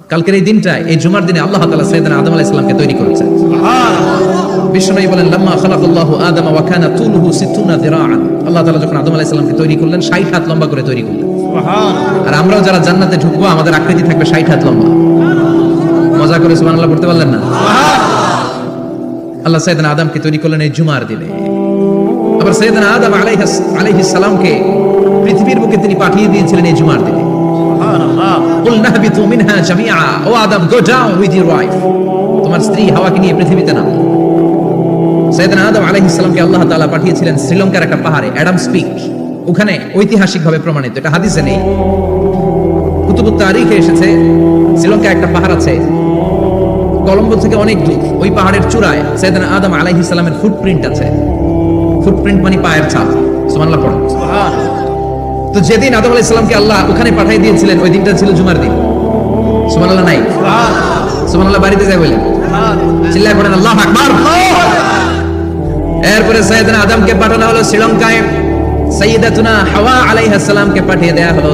কালকের এই দিনটা, এই জুমার দিনে আল্লাহ তাআলা সাইয়েদনা আদম আলাইহিস সালামকে তৈরি করেছেন। সুবহানাল্লাহ। বিশ্বনবী বলেন লাম্মা খালাকাল্লাহু আদাম ওয়া কানা তুলুহু 60 যিরাআন। আল্লাহ তাআলা যখন আদম আলাইহিস সালামকে তৈরি করলেন 60 হাত লম্বা করে তৈরি করলেন। সুবহানাল্লাহ। আর আমরাও যারা জান্নাতে ঢুকবো আমাদের আকৃতি থাকবে 60 হাত লম্বা। মজা করে সুবহানাল্লাহ পড়তে পারলেন না? সুবহানাল্লাহ। আল্লাহ সাইয়েদনা আদমকে তৈরি করলেন এই জুমার দিনে। আবার সাইয়েদনা আদম আলাইহিস সালামকে পৃথিবীর বুকে তিনি পাঠিয়ে দিয়েছিলেন এই জুমার দিনে। কুলনা হাবিতু মিনহা জামিআ, ও Adam go down with your wife, তোমার স্ত্রী হাওয়াকে নিয়ে পৃথিবীতে নামো। সাইয়েদনা আদম আলাইহিস সালামকে আল্লাহ তাআলা পাঠিয়েছিলেন শ্রীলঙ্কার একটা পাহাড়ে, অ্যাডামস পিক। ওখানে ঐতিহাসিকভাবে প্রমাণিত, এটা হাদিসে নেই, কুতুবুত তারিখে এসেছে। শ্রীলঙ্কায় একটা পাহাড় আছে, কলম্বো থেকে অনেক দূর। ওই পাহাড়ের চূড়ায় সাইয়েদনা আদম আলাইহিস সালামের ফুটপ্রিন্ট আছে। ফুটপ্রিন্ট মানে পায়ের ছাপ। সুবহানাল্লাহ পড়ুন। সুবহানাল্লাহ। তো যেদিন আদম আলাইহিস সালামকে আল্লাহ ওখানে পাঠিয়ে দিয়েছিলেন ওই দিনটা ছিল জুমার দিন। সুবহানাল্লাহ নাই? সুবহানাল্লাহ। সুবহানাল্লাহ বাড়িতে যাই বলেন, চিল্লায় পড়েন আল্লাহু আকবার। এরপরে সাইয়েদনা আদমকে পাঠানো হলো শ্রীলঙ্কায়, সাইয়্যিদাতুনা হাওয়া আলাইহিস সালামকে পাঠিয়ে দেয়া হলো